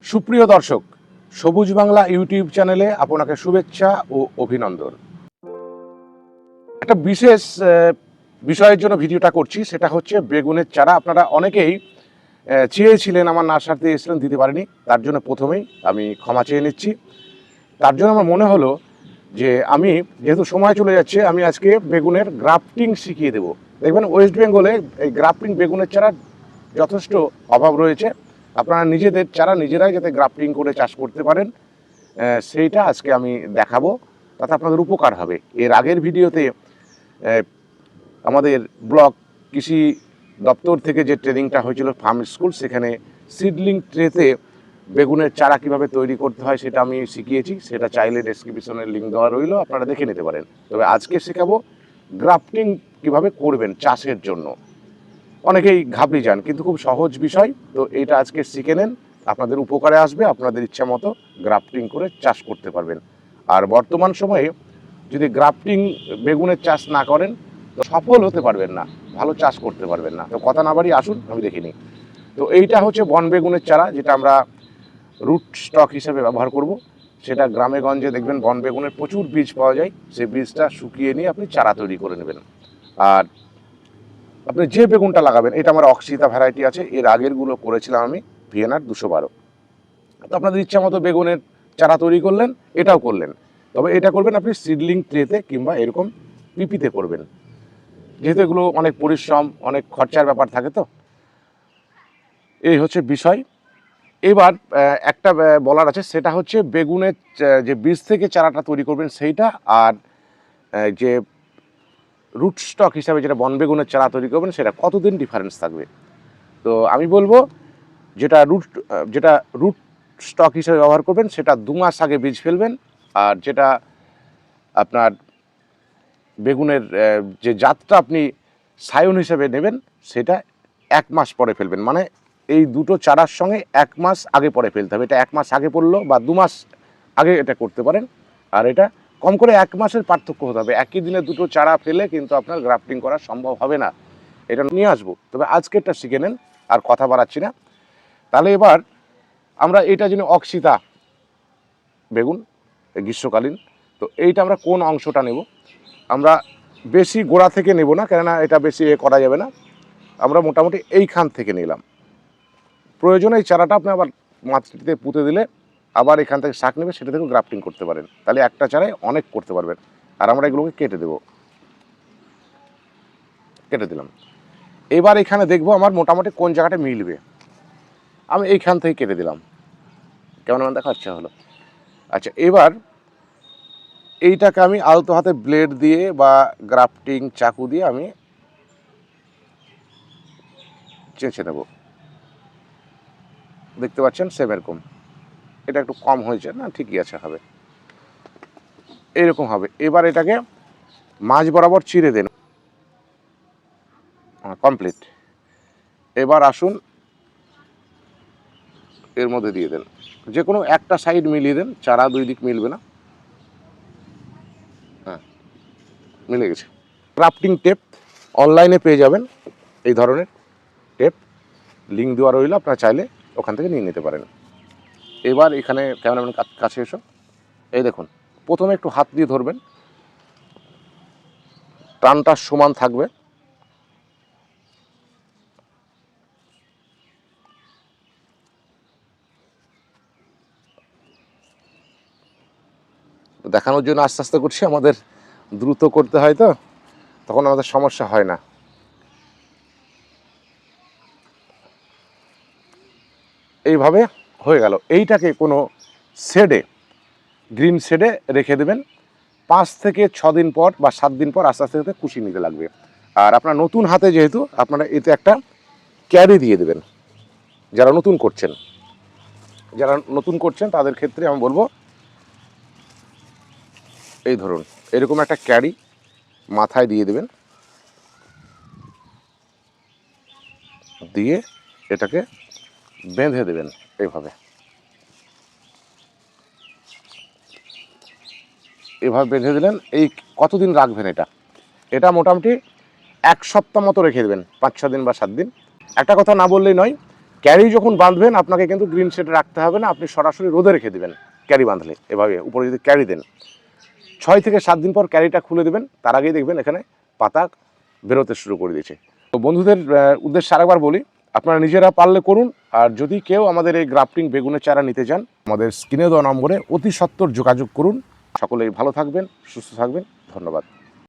সুপ্রিয় দর্শক, সবুজ বাংলা ইউটিউব চ্যানেলে আপনাকে শুভেচ্ছা ও অভিনন্দন। একটা বিশেষ বিষয়ের জন্য ভিডিওটা করছি, সেটা হচ্ছে বেগুনের চারা। আপনারা অনেকেই চেয়েছিলেন, আমার নার্সারিতে এসেছিলেন, দিতে পারিনি, তার জন্য প্রথমেই আমি ক্ষমা চেয়ে নিচ্ছি। তার জন্য আমার মনে হলো যে আমি যেহেতু সময় চলে যাচ্ছে, আমি আজকে বেগুনের গ্রাফটিং শিখিয়ে দেবো। দেখবেন ওয়েস্ট বেঙ্গলে এই গ্রাফটিং বেগুনের চারা যথেষ্ট অভাব রয়েছে। আপনারা নিজেদের চারা নিজেরাই যাতে গ্রাফটিং করে চাষ করতে পারেন, সেইটা আজকে আমি দেখাবো, তাতে আপনাদের উপকার হবে। এর আগের ভিডিওতে আমাদের ব্লক কৃষি দপ্তর থেকে যে ট্রেনিংটা হয়েছিল ফার্ম স্কুল, সেখানে সিডলিং ট্রেতে বেগুনের চারা কীভাবে তৈরি করতে হয় সেটা আমি শিখিয়েছি। সেটা চাইলে ডেসক্রিপশনের লিঙ্ক দেওয়া রইল, আপনারা দেখে নিতে পারেন। তবে আজকে শেখাবো গ্রাফটিং কীভাবে করবেন চাষের জন্য। অনেকেই ঘাবড়ে যান, কিন্তু খুব সহজ বিষয়। তো এটা আজকে শিখে নেন, আপনাদের উপকারে আসবে, আপনাদের ইচ্ছা মতো গ্রাফটিং করে চাষ করতে পারবেন। আর বর্তমান সময়ে যদি গ্রাফটিং বেগুনের চাষ না করেন তো সফল হতে পারবেন না, ভালো চাষ করতে পারবেন না। তো কথা না বাড়ি আসুন আমি দেখে নিই। তো এইটা হচ্ছে বন বেগুনের চারা, যেটা আমরা রুট স্টক হিসেবে ব্যবহার করব। সেটা গ্রামে গঞ্জে দেখবেন বন বেগুনের প্রচুর বীজ পাওয়া যায়, সেই বীজটা শুকিয়ে নিয়ে আপনি চারা তৈরি করে নেবেন। আর আপনি যে বেগুনটা লাগাবেন, এটা আমার অক্সিতা ভ্যারাইটি আছে, এর আগেরগুলো করেছিলাম আমি ভিয়েনার 212। তো আপনাদের ইচ্ছা মতো বেগুনের চারা তৈরি করলেন, এটাও করলেন। তবে এটা করবেন আপনি সিডলিং ট্রেতে কিংবা এরকম পিপিতে করবেন, যেহেতু এগুলো অনেক পরিশ্রম, অনেক খরচার ব্যাপার থাকে। তো এই হচ্ছে বিষয়। এবার একটা বলার আছে, সেটা হচ্ছে বেগুনের যে বীজ থেকে চারাটা তৈরি করবেন সেইটা, আর যে রুট স্টক হিসাবে যেটা বন বেগুনের চারা তৈরি করবেন সেটা কতদিন ডিফারেন্স থাকবে। তো আমি বলবো যেটা রুট স্টক হিসেবে ব্যবহার করবেন সেটা 2 মাস আগে বীজ ফেলবেন। আর যেটা আপনার বেগুনের যে জাতটা আপনি সায়ন হিসেবে নেবেন সেটা 1 মাস পরে ফেলবেন। মানে এই দুটো চারার সঙ্গে 1 মাস আগে পরে ফেলতে হবে। এটা 1 মাস আগে পড়লো বা 2 মাস আগে এটা করতে পারেন। আর এটা কম করে 1 মাসের পার্থক্য হতে হবে। একই দিনে দুটো চারা ফেলে কিন্তু আপনার গ্রাফটিং করা সম্ভব হবে না। এটা নিয়ে আসবো, তবে আজকেরটা শিখে নেন, আর কথা বাড়াচ্ছি না। তাহলে এবার আমরা এটা যিনি অক্সিতা বেগুন গ্রীষ্মকালীন, তো এইটা আমরা কোন অংশটা নেব? আমরা বেশি গোড়া থেকে নেব না, কেননা এটা বেশি করা যাবে না। আমরা মোটামুটি এইখান থেকে নিলাম। প্রয়োজনে এই চারাটা আপনি আবার মাটিতে পুঁতে দিলে আবার এখান থেকে শাক নেবে, সেটা থেকেও গ্রাফটিং করতে পারেন। তাহলে একটা চারায় অনেক করতে পারবেন। আর আমরা এগুলোকে কেটে দেব, কেটে দিলাম। এবার এখানে দেখবো আমার মোটামুটি কোন জায়গাটা মিলবে। আমি এইখান থেকে কেটে দিলাম, কেমন আমার দেখা ইচ্ছা হলো। আচ্ছা, এবার এইটাকে আমি আলতো হাতে ব্লেড দিয়ে বা গ্রাফটিং চাকু দিয়ে আমি চেঁচে নেব। দেখতে পাচ্ছেন সেম এরকম। এটা একটু কম হয়েছে না, ঠিকই আছে, হবে এইরকম হবে। এবার এটাকে মাঝ বরাবর চিরে দেন। কমপ্লিট। এবার আসুন এর মধ্যে দিয়ে দেন, যে কোনো একটা সাইড মিলিয়ে দেন, চারা দুই দিক মিলবে না। হ্যাঁ, মিলে গেছে। ক্রাফটিং টেপ অনলাইনে পেয়ে যাবেন, এই ধরনের টেপ লিঙ্ক দেওয়া রইল, আপনারা চাইলে ওখান থেকে নিয়ে নিতে পারেন। এবার এখানে ক্যামেরাম্যান কাছে এসো। এই দেখুন, প্রথমে একটু হাত দিয়ে ধরবেন, টানটা সমান থাকবে। দেখানোর জন্য আস্তে আস্তে করছি, আমাদের দ্রুত করতে হয়, তো তখন আমাদের সমস্যা হয় না। এইভাবে হয়ে গেল। এইটাকে কোনো শেডে, গ্রিন শেডে রেখে দেবেন। 5 থেকে 6 দিন পর বা 7 দিন পর আস্তে আস্তে কুশি নিতে লাগবে। আর আপনার নতুন হাতে যেহেতু, আপনারা এতে একটা ক্যারি দিয়ে দেবেন। যারা নতুন করছেন তাদের ক্ষেত্রে আমি বলবো, এই ধরুন এরকম একটা ক্যারি মাথায় দিয়ে দেবেন, দিয়ে এটাকে বেঁধে দেবেন এইভাবে। এভাবে বেঁধে দিলেন। এই কতদিন রাখবেন এটা মোটামুটি 1 সপ্তাহ মতো রেখে দেবেন, 5-6 দিন বা 7 দিন। একটা কথা না বললেই নয়, ক্যারি যখন বাঁধবেন আপনাকে কিন্তু গ্রিন শেডে রাখতে হবে না, আপনি সরাসরি রোদে রেখে দেবেন ক্যারি বাঁধলে। এভাবে উপরে যদি ক্যারি দেন 6 থেকে 7 দিন পর ক্যারিটা খুলে দেবেন, তার আগেই দেখবেন এখানে পাতা বেরোতে শুরু করে দিয়েছে। তো বন্ধুদের উদ্দেশ্যে আরেকবার বলি, আপনারা নিজেরা পারলে করুন, আর যদি কেউ আমাদের এই গ্রাফটিং বেগুনের চারা নিতে চান আমাদের স্ক্রিনে দেওয়া নম্বরে অতি সত্বর যোগাযোগ করুন। সকলেই ভালো থাকবেন, সুস্থ থাকবেন, ধন্যবাদ।